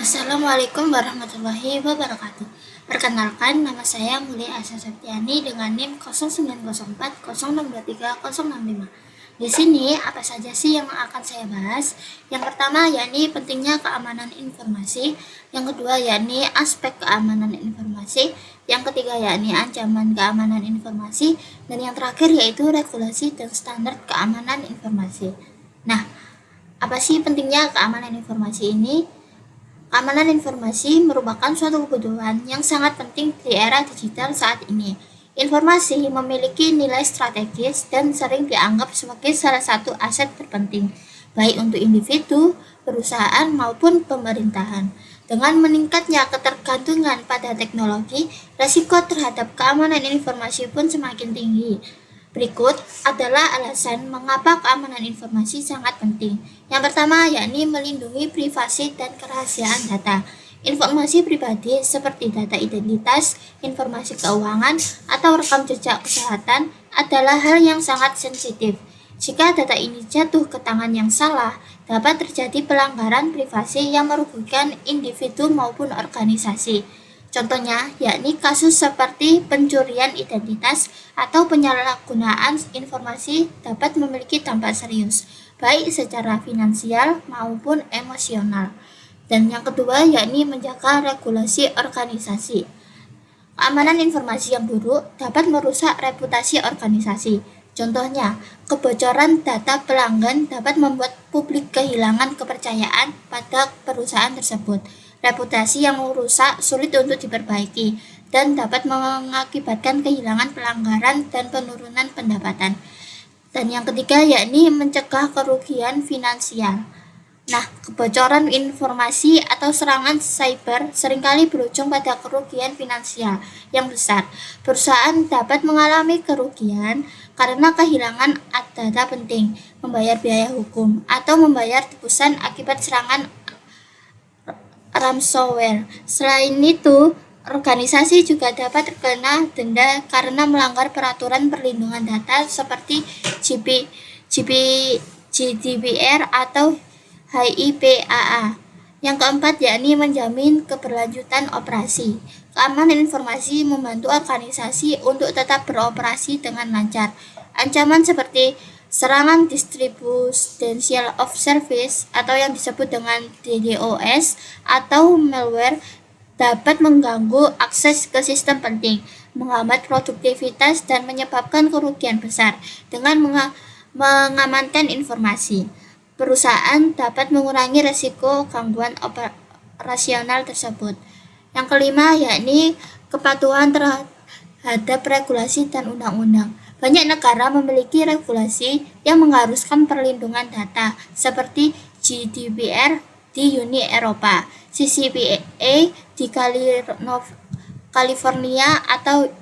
Assalamualaikum warahmatullahi wabarakatuh. Perkenalkan, nama saya Muly Asa Septiani dengan NIM 0904062305. Di sini apa saja sih yang akan saya bahas? Yang pertama yakni pentingnya keamanan informasi, yang kedua yakni aspek keamanan informasi, yang ketiga yakni ancaman keamanan informasi, dan yang terakhir yaitu regulasi dan standar keamanan informasi. Nah, apa sih pentingnya keamanan informasi ini? Keamanan informasi merupakan suatu kebutuhan yang sangat penting di era digital saat ini. Informasi memiliki nilai strategis dan sering dianggap sebagai salah satu aset terpenting, baik untuk individu, perusahaan, maupun pemerintahan. Dengan meningkatnya ketergantungan pada teknologi, risiko terhadap keamanan informasi pun semakin tinggi. Berikut adalah alasan mengapa keamanan informasi sangat penting. Yang pertama yakni melindungi privasi dan kerahasiaan data. Informasi pribadi seperti data identitas, informasi keuangan, atau rekam jejak kesehatan adalah hal yang sangat sensitif. Jika data ini jatuh ke tangan yang salah, dapat terjadi pelanggaran privasi yang merugikan individu maupun organisasi. Contohnya, yakni kasus seperti pencurian identitas atau penyalahgunaan informasi dapat memiliki dampak serius, baik secara finansial maupun emosional. Dan yang kedua, yakni menjaga regulasi organisasi. Keamanan informasi yang buruk dapat merusak reputasi organisasi. Contohnya, kebocoran data pelanggan dapat membuat publik kehilangan kepercayaan pada perusahaan tersebut. Reputasi yang rusak sulit untuk diperbaiki dan dapat mengakibatkan kehilangan pelanggaran dan penurunan pendapatan. Dan yang ketiga yakni mencegah kerugian finansial. Nah, kebocoran informasi atau serangan cyber seringkali berujung pada kerugian finansial yang besar. Perusahaan dapat mengalami kerugian karena kehilangan data penting, membayar biaya hukum, atau membayar tebusan akibat serangan ransomware. Selain itu, organisasi juga dapat terkena denda karena melanggar peraturan perlindungan data seperti GDPR atau HIPAA. Yang keempat yakni menjamin keberlanjutan operasi. Keamanan informasi membantu organisasi untuk tetap beroperasi dengan lancar. Ancaman seperti serangan distribution of service atau yang disebut dengan DDoS atau malware dapat mengganggu akses ke sistem penting, menghambat produktivitas dan menyebabkan kerugian besar. Dengan mengamankan informasi, perusahaan dapat mengurangi risiko gangguan operasional tersebut. Yang kelima yakni kepatuhan terhadap regulasi dan undang-undang. Banyak negara memiliki regulasi yang mengharuskan perlindungan data seperti GDPR di Uni Eropa, CCPA di California, atau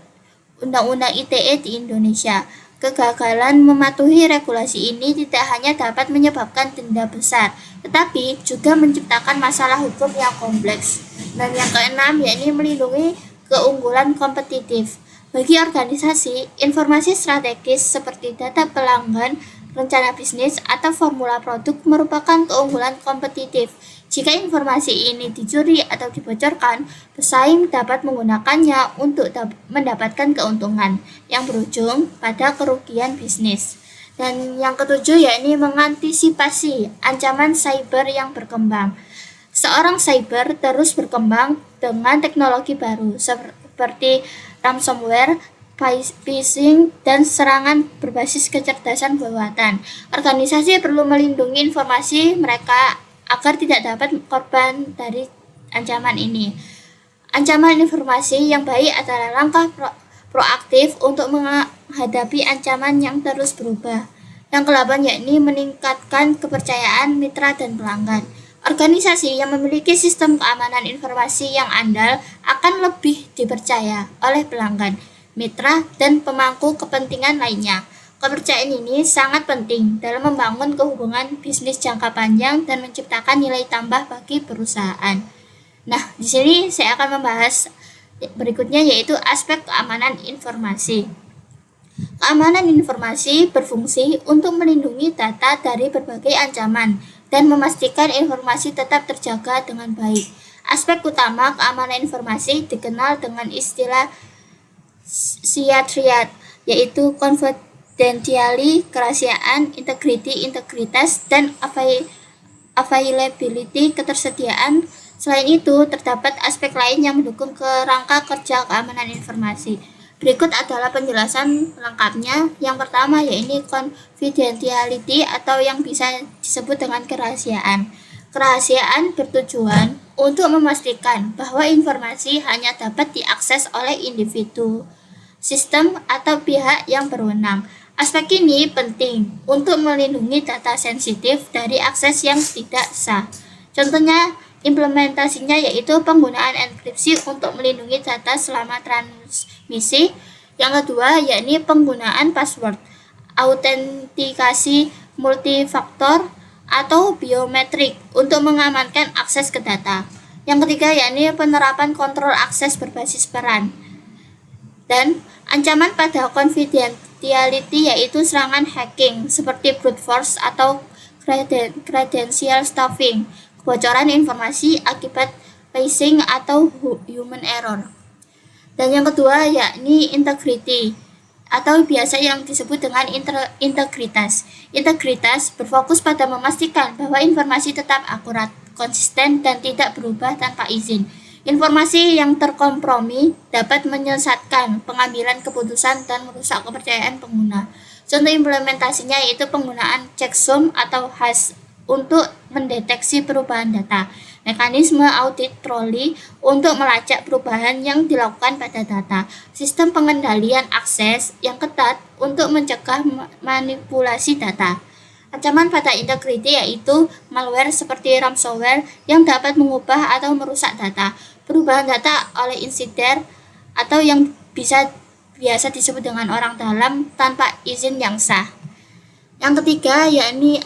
Undang-Undang ITE di Indonesia. Kegagalan mematuhi regulasi ini tidak hanya dapat menyebabkan denda besar, tetapi juga menciptakan masalah hukum yang kompleks. Dan yang keenam yakni melindungi keunggulan kompetitif. Bagi organisasi, informasi strategis seperti data pelanggan, rencana bisnis, atau formula produk merupakan keunggulan kompetitif. Jika informasi ini dicuri atau dibocorkan, pesaing dapat menggunakannya untuk mendapatkan keuntungan yang berujung pada kerugian bisnis. Dan yang ketujuh yakni mengantisipasi ancaman cyber yang berkembang. Seorang cyber terus berkembang dengan teknologi baru seperti ransomware, phishing, dan serangan berbasis kecerdasan buatan. Organisasi perlu melindungi informasi mereka agar tidak dapat korban dari ancaman ini. Ancaman informasi yang baik adalah langkah proaktif untuk menghadapi ancaman yang terus berubah. Yang ke-8 yakni meningkatkan kepercayaan mitra dan pelanggan. Organisasi yang memiliki sistem keamanan informasi yang andal akan lebih dipercaya oleh pelanggan, mitra, dan pemangku kepentingan lainnya. Kepercayaan ini sangat penting dalam membangun hubungan bisnis jangka panjang dan menciptakan nilai tambah bagi perusahaan. Nah, di sini saya akan membahas berikutnya yaitu aspek keamanan informasi. Keamanan informasi berfungsi untuk melindungi data dari berbagai ancaman dan memastikan informasi tetap terjaga dengan baik. Aspek utama keamanan informasi dikenal dengan istilah SIA-Triad, yaitu confidentiality, kerahasiaan, integrity, integritas, dan availability, ketersediaan. Selain itu, terdapat aspek lain yang mendukung kerangka kerja keamanan informasi. Berikut adalah penjelasan lengkapnya. Yang pertama yaitu confidentiality atau yang bisa disebut dengan kerahasiaan. Kerahasiaan bertujuan untuk memastikan bahwa informasi hanya dapat diakses oleh individu, sistem, atau pihak yang berwenang. Aspek ini penting untuk melindungi data sensitif dari akses yang tidak sah. Contohnya, implementasinya yaitu penggunaan enkripsi untuk melindungi data selama transmisi. Yang kedua, yakni penggunaan password, autentikasi multifaktor, atau biometrik untuk mengamankan akses ke data. Yang ketiga, yakni penerapan kontrol akses berbasis peran. Dan ancaman pada confidentiality yaitu serangan hacking seperti brute force atau credential stuffing, kebocoran informasi akibat phishing atau human error. Dan yang kedua yakni integrity atau biasa yang disebut dengan integritas. Integritas berfokus pada memastikan bahwa informasi tetap akurat, konsisten, dan tidak berubah tanpa izin. Informasi yang terkompromi dapat menyesatkan pengambilan keputusan dan merusak kepercayaan pengguna. Contoh implementasinya yaitu penggunaan checksum atau hash untuk mendeteksi perubahan data, mekanisme audit troli untuk melacak perubahan yang dilakukan pada data, sistem pengendalian akses yang ketat untuk mencegah manipulasi data. Ancaman pada integrity yaitu malware seperti ransomware yang dapat mengubah atau merusak data, perubahan data oleh insider, atau yang biasa disebut dengan orang dalam tanpa izin yang sah. Yang ketiga yakni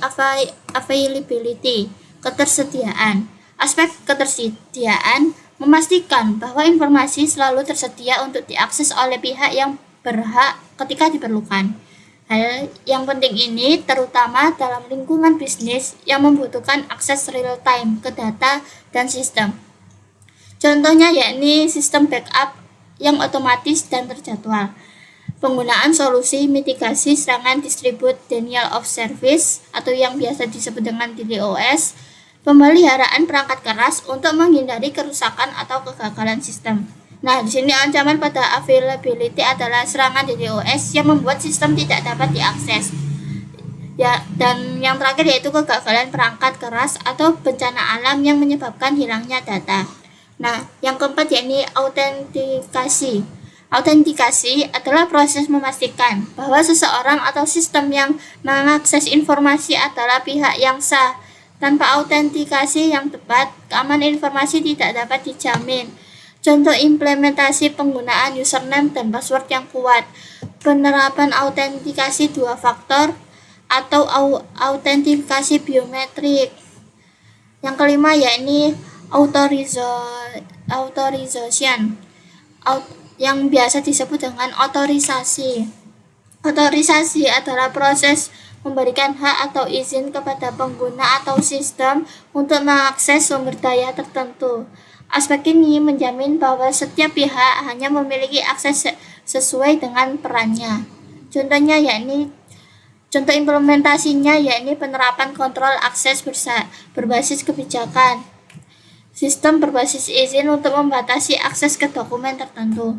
availability, ketersediaan. Aspek ketersediaan memastikan bahwa informasi selalu tersedia untuk diakses oleh pihak yang berhak ketika diperlukan. Hal yang penting ini terutama dalam lingkungan bisnis yang membutuhkan akses real time ke data dan sistem. Contohnya yakni sistem backup yang otomatis dan terjadwal. Penggunaan solusi mitigasi serangan distribute denial of service atau yang biasa disebut dengan DDoS, pemeliharaan perangkat keras untuk menghindari kerusakan atau kegagalan sistem. Nah, di sini ancaman pada availability adalah serangan DDoS yang membuat sistem tidak dapat diakses. Ya, dan yang terakhir yaitu kegagalan perangkat keras atau bencana alam yang menyebabkan hilangnya data. Nah, yang keempat yakni autentikasi. Autentikasi adalah proses memastikan bahwa seseorang atau sistem yang mengakses informasi adalah pihak yang sah. Tanpa autentikasi yang tepat, keamanan informasi tidak dapat dijamin. Contoh implementasi penggunaan username dan password yang kuat, penerapan autentikasi dua faktor, atau autentikasi biometrik. Yang kelima yakni authorization, yang biasa disebut dengan otorisasi. Otorisasi adalah proses memberikan hak atau izin kepada pengguna atau sistem untuk mengakses sumber daya tertentu. Aspek ini menjamin bahwa setiap pihak hanya memiliki akses sesuai dengan perannya. Contoh implementasinya yakni penerapan kontrol akses berbasis kebijakan, sistem berbasis izin untuk membatasi akses ke dokumen tertentu.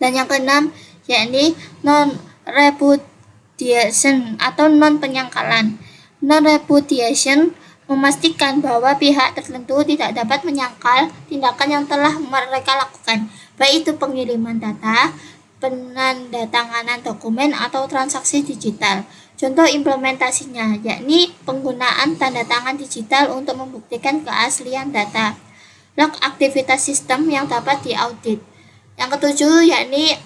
Dan yang keenam yakni non-repudiation atau non-penyangkalan. Non-repudiation memastikan bahwa pihak tertentu tidak dapat menyangkal tindakan yang telah mereka lakukan, baik itu pengiriman data, penandatanganan dokumen, atau transaksi digital. Contoh implementasinya yakni penggunaan tanda tangan digital untuk membuktikan keaslian data, log aktivitas sistem yang dapat diaudit. Yang ketujuh yakni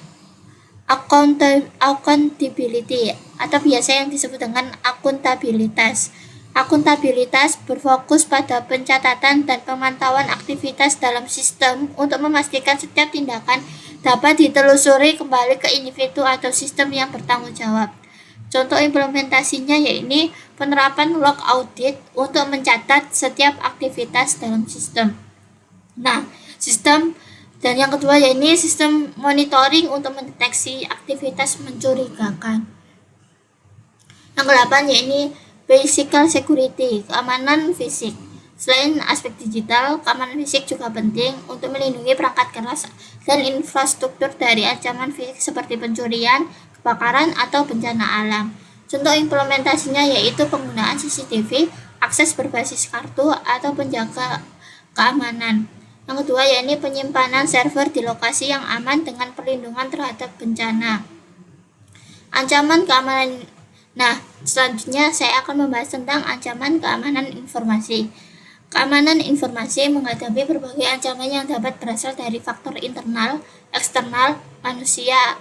accountability atau biasa yang disebut dengan akuntabilitas. Akuntabilitas berfokus pada pencatatan dan pemantauan aktivitas dalam sistem untuk memastikan setiap tindakan dapat ditelusuri kembali ke individu atau sistem yang bertanggung jawab. Contoh implementasinya yaitu penerapan log audit untuk mencatat setiap aktivitas dalam sistem. Nah, yang kedua yakni sistem monitoring untuk mendeteksi aktivitas mencurigakan. Yang ke-8 yakni physical security, keamanan fisik. Selain aspek digital, keamanan fisik juga penting untuk melindungi perangkat keras dan infrastruktur dari ancaman fisik seperti pencurian, kebakaran, atau bencana alam. Contoh implementasinya yaitu penggunaan CCTV, akses berbasis kartu, atau penjaga keamanan. Yang kedua yakni penyimpanan server di lokasi yang aman dengan perlindungan terhadap bencana. Ancaman keamanan. Nah, selanjutnya saya akan membahas tentang ancaman keamanan informasi. Keamanan informasi menghadapi berbagai ancaman yang dapat berasal dari faktor internal, eksternal, manusia,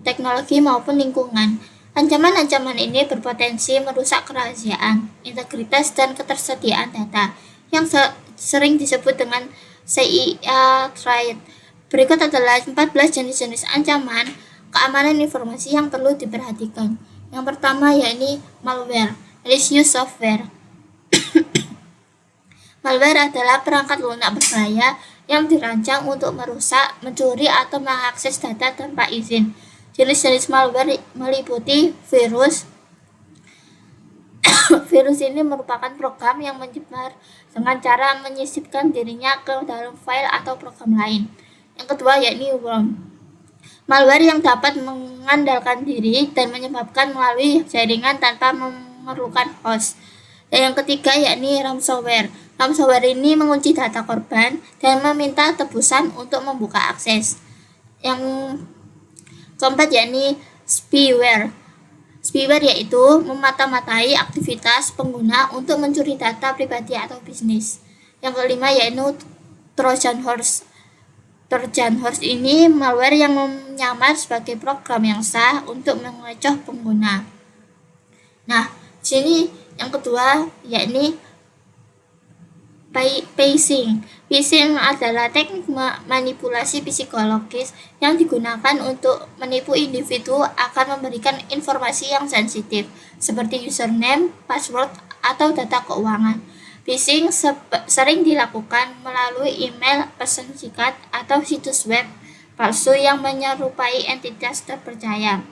teknologi maupun lingkungan. Ancaman-ancaman ini berpotensi merusak kerahasiaan, integritas, dan ketersediaan data yang sering disebut dengan CIA threat. Berikut adalah 14 jenis-jenis ancaman keamanan informasi yang perlu diperhatikan. Yang pertama yakni malware, malicious software. Malware adalah perangkat lunak berbahaya yang dirancang untuk merusak, mencuri, atau mengakses data tanpa izin. Jenis-jenis malware meliputi virus. Virus ini merupakan program yang menyebar dengan cara menyisipkan dirinya ke dalam file atau program lain. Yang kedua yakni worm. Malware yang dapat mengandalkan diri dan menyebarkan melalui jaringan tanpa memerlukan host. Dan yang ketiga yakni ransomware. Ransomware ini mengunci data korban dan meminta tebusan untuk membuka akses. Yang keempat yakni spyware. Spyware yaitu memata-matai aktivitas pengguna untuk mencuri data pribadi atau bisnis. Yang kelima yaitu Trojan horse. Trojan horse ini malware yang menyamar sebagai program yang sah untuk mengecoh pengguna. Nah, sini yang kedua yakni phishing. Phishing adalah teknik manipulasi psikologis yang digunakan untuk menipu individu akan memberikan informasi yang sensitif seperti username, password, atau data keuangan. Phishing sering dilakukan melalui email, pesan singkat, atau situs web palsu yang menyerupai entitas terpercaya.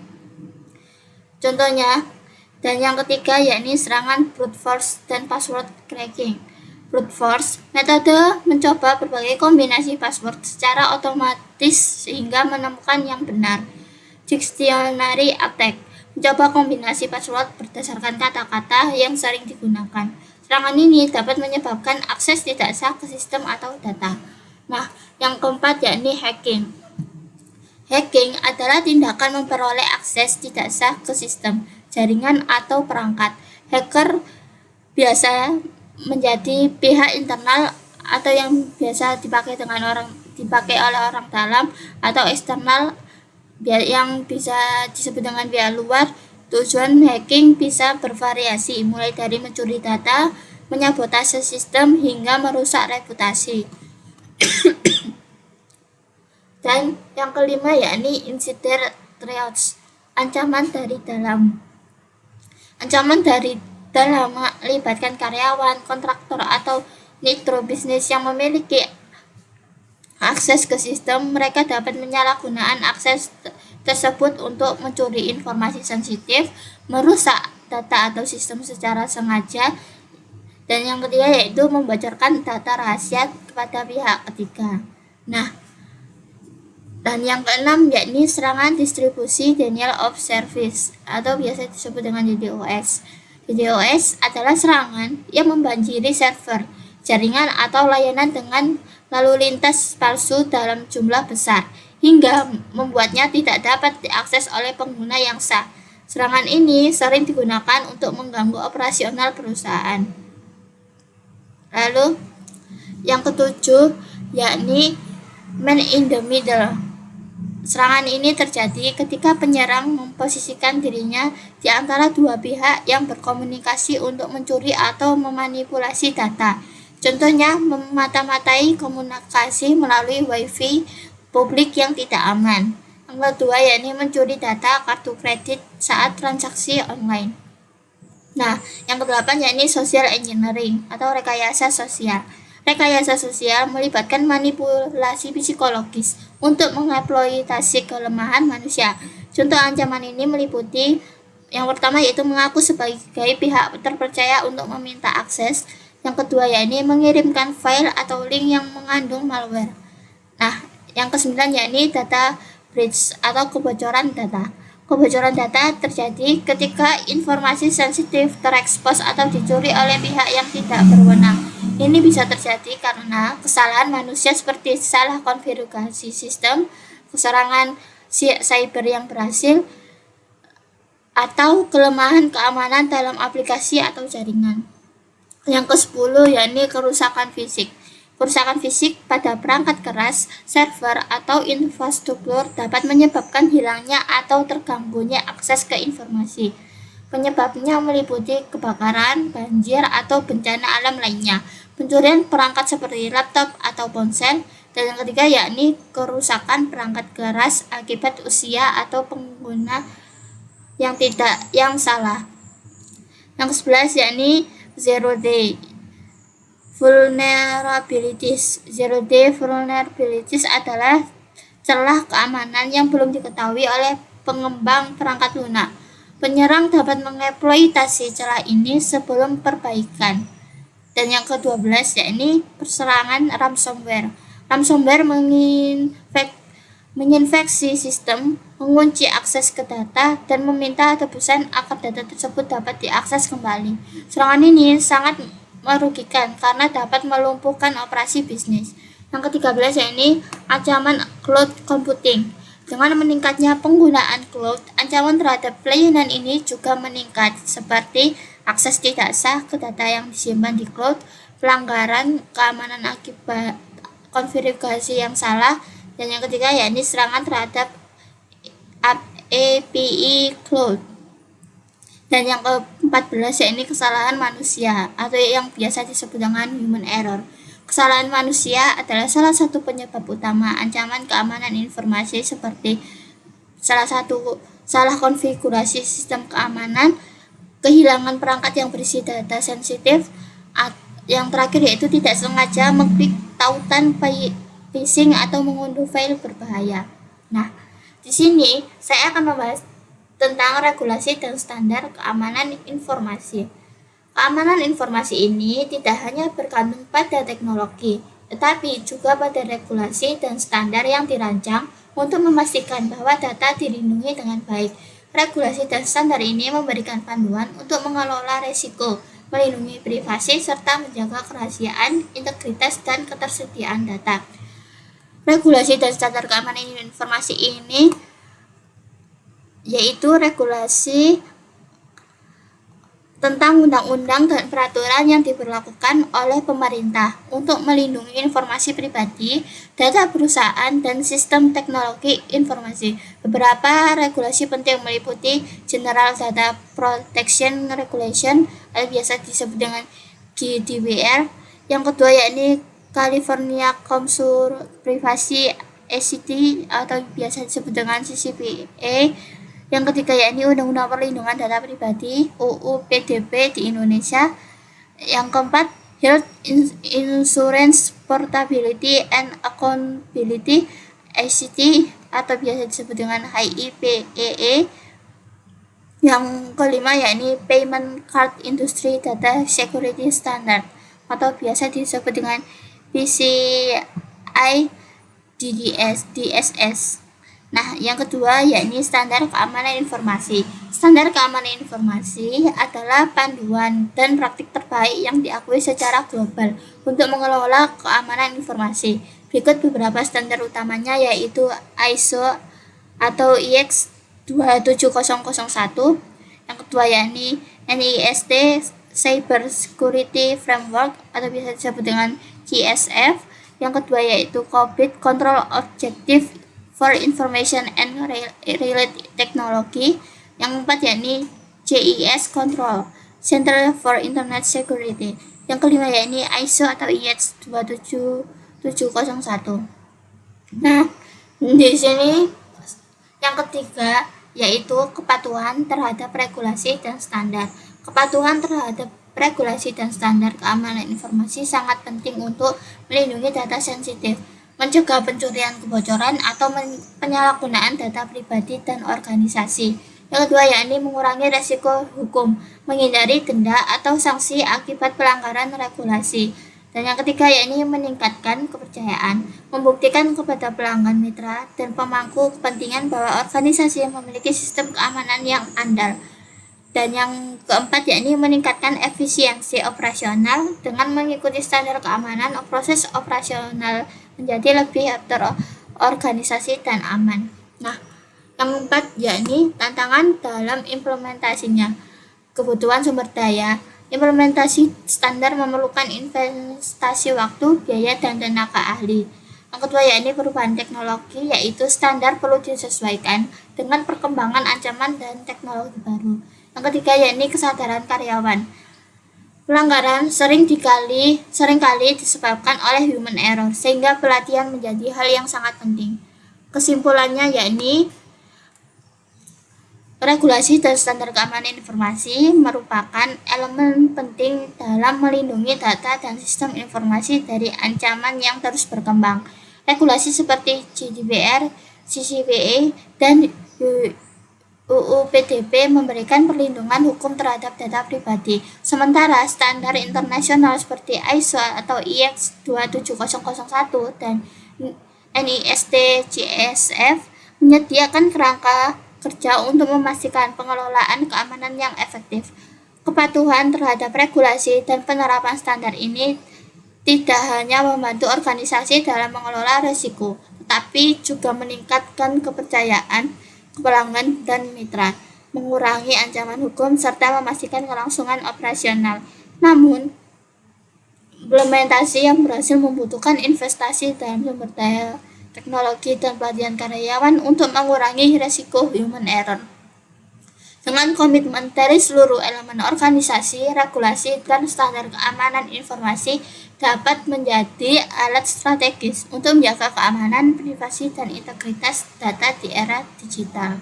Contohnya, dan yang ketiga yakni serangan brute force dan password cracking. Brute force, metode mencoba berbagai kombinasi password secara otomatis sehingga menemukan yang benar. Dictionary attack, mencoba kombinasi password berdasarkan kata-kata yang sering digunakan. Serangan ini dapat menyebabkan akses tidak sah ke sistem atau data. Nah, yang keempat yakni hacking. Hacking adalah tindakan memperoleh akses tidak sah ke sistem, jaringan, atau perangkat. Hacker biasa menjadi pihak internal atau yang biasa dipakai oleh orang dalam atau eksternal yang bisa disebut dengan pihak luar. Tujuan hacking bisa bervariasi mulai dari mencuri data, menyabotase sistem, hingga merusak reputasi. Dan yang kelima yakni insider threats, ancaman dari dalam. Ancaman dari dalam melibatkan karyawan, kontraktor, atau mitra bisnis yang memiliki akses ke sistem. Mereka dapat menyalahgunakan akses tersebut untuk mencuri informasi sensitif, merusak data atau sistem secara sengaja, dan yang ketiga yaitu membocorkan data rahasia kepada pihak ketiga. Nah, dan yang keenam yakni serangan distribusi denial of service atau biasa disebut dengan DDoS. DDoS adalah serangan yang membanjiri server, jaringan, atau layanan dengan lalu lintas palsu dalam jumlah besar, hingga membuatnya tidak dapat diakses oleh pengguna yang sah. Serangan ini sering digunakan untuk mengganggu operasional perusahaan. Lalu, yang ketujuh yakni man in the middle. Serangan ini terjadi ketika penyerang memposisikan dirinya di antara dua pihak yang berkomunikasi untuk mencuri atau memanipulasi data. Contohnya, memata-matai komunikasi melalui WiFi publik yang tidak aman. Yang kedua yakni mencuri data kartu kredit saat transaksi online. Nah, yang kedelapan yakni social engineering atau rekayasa sosial. Rekayasa sosial melibatkan manipulasi psikologis untuk mengeksploitasi kelemahan manusia. Contoh ancaman ini meliputi yang pertama yaitu mengaku sebagai pihak terpercaya untuk meminta akses. Yang kedua yakni mengirimkan file atau link yang mengandung malware. Nah, yang kesembilan yakni data breach atau kebocoran data. Kebocoran data terjadi ketika informasi sensitif terekspos atau dicuri oleh pihak yang tidak berwenang. Ini bisa terjadi karena kesalahan manusia seperti salah konfigurasi sistem, keserangan cyber yang berhasil, atau kelemahan keamanan dalam aplikasi atau jaringan. Yang ke-10 yakni kerusakan fisik. Kerusakan fisik pada perangkat keras, server, atau infrastruktur dapat menyebabkan hilangnya atau terganggunya akses ke informasi. Penyebabnya meliputi kebakaran, banjir, atau bencana alam lainnya, pencurian perangkat seperti laptop atau ponsel, dan yang ketiga yakni kerusakan perangkat keras akibat usia atau pengguna yang salah. Yang ke-11 yakni zero day vulnerabilities. Zero day vulnerabilities adalah celah keamanan yang belum diketahui oleh pengembang perangkat lunak. Penyerang dapat mengeksploitasi celah ini sebelum perbaikan. Dan yang ke-12 yakni serangan ransomware. Ransomware menginfeksi sistem, mengunci akses ke data, dan meminta tebusan agar data tersebut dapat diakses kembali. Serangan ini sangat merugikan karena dapat melumpuhkan operasi bisnis. Yang ke-13 yakni ancaman cloud computing. Dengan meningkatnya penggunaan cloud, ancaman terhadap pelayanan ini juga meningkat, seperti akses tidak sah ke data yang disimpan di cloud, pelanggaran keamanan akibat konfigurasi yang salah, dan yang ketiga yakni serangan terhadap API cloud. Dan yang ke-14 yakni kesalahan manusia atau yang biasa disebut dengan human error. Kesalahan manusia adalah salah satu penyebab utama ancaman keamanan informasi, seperti salah konfigurasi sistem keamanan, kehilangan perangkat yang berisi data sensitif, yang terakhir yaitu tidak sengaja mengklik tautan phishing atau mengunduh file berbahaya. Nah, di sini saya akan membahas tentang regulasi dan standar keamanan informasi. Keamanan informasi ini tidak hanya bergantung pada teknologi, tetapi juga pada regulasi dan standar yang dirancang untuk memastikan bahwa data dilindungi dengan baik. Regulasi dan standar ini memberikan panduan untuk mengelola risiko, melindungi privasi, serta menjaga kerahasiaan, integritas, dan ketersediaan data. Regulasi dan standar keamanan informasi ini yaitu regulasi tentang undang-undang dan peraturan yang diberlakukan oleh pemerintah untuk melindungi informasi pribadi, data perusahaan, dan sistem teknologi informasi. Beberapa regulasi penting meliputi General Data Protection Regulation atau biasa disebut dengan GDPR. Yang kedua yakni California Consumer Privacy Act atau biasa disebut dengan CCPA. Yang ketiga yakni Undang-Undang Perlindungan Data Pribadi UU PDP di Indonesia. Yang keempat Health Insurance Portability and Accountability ACT atau biasa disebut dengan HIPAA. Yang kelima yakni Payment Card Industry Data Security Standard atau biasa disebut dengan PCI DSS. Nah, yang kedua yakni standar keamanan informasi. Standar keamanan informasi adalah panduan dan praktik terbaik yang diakui secara global untuk mengelola keamanan informasi. Berikut beberapa standar utamanya yaitu ISO atau IEC 27001. Yang kedua yakni NIST Cyber Security Framework atau biasa disebut dengan CSF. Yang kedua yaitu COVID Control Objective for Information and Related Technology. Yang keempat yakni CIS Control Center for Internet Security. Yang kelima yakni ISO atau IEC 27701. Nah, di sini yang ketiga yaitu kepatuhan terhadap regulasi dan standar. Kepatuhan terhadap regulasi dan standar keamanan informasi sangat penting untuk melindungi data sensitif, mencegah pencurian, kebocoran, atau penyalahgunaan data pribadi dan organisasi. Yang kedua yakni mengurangi resiko hukum, menghindari denda atau sanksi akibat pelanggaran regulasi. Dan yang ketiga yakni meningkatkan kepercayaan, membuktikan kepada pelanggan, mitra, dan pemangku kepentingan bahwa organisasi yang memiliki sistem keamanan yang andal. Dan yang keempat yakni meningkatkan efisiensi operasional dengan mengikuti standar keamanan, proses operasional menjadi lebih terorganisasi dan aman. Nah, yang keempat yakni tantangan dalam implementasinya. Kebutuhan sumber daya. Implementasi standar memerlukan investasi waktu, biaya, dan tenaga ahli. Yang kedua yakni perubahan teknologi, yaitu standar perlu disesuaikan dengan perkembangan ancaman dan teknologi baru. Yang ketiga yakni kesadaran karyawan. Pelanggaran seringkali disebabkan oleh human error, sehingga pelatihan menjadi hal yang sangat penting. Kesimpulannya yakni regulasi dan standar keamanan informasi merupakan elemen penting dalam melindungi data dan sistem informasi dari ancaman yang terus berkembang. Regulasi seperti GDPR, CCPA, dan UU PDB memberikan perlindungan hukum terhadap data pribadi. Sementara standar internasional seperti ISO atau IEC 27001 dan NIST CSF menyediakan kerangka kerja untuk memastikan pengelolaan keamanan yang efektif. Kepatuhan terhadap regulasi dan penerapan standar ini tidak hanya membantu organisasi dalam mengelola risiko, tetapi juga meningkatkan kepercayaan pelanggan dan mitra, mengurangi ancaman hukum, serta memastikan kelangsungan operasional. Namun, implementasi yang berhasil membutuhkan investasi dalam sumber daya, teknologi, dan pelatihan karyawan untuk mengurangi risiko human error. Dengan komitmen dari seluruh elemen organisasi, regulasi, dan standar keamanan informasi dapat menjadi alat strategis untuk menjaga keamanan, privasi, dan integritas data di era digital.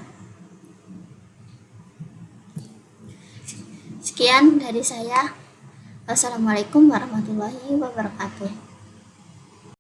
Sekian dari saya. Wassalamualaikum warahmatullahi wabarakatuh.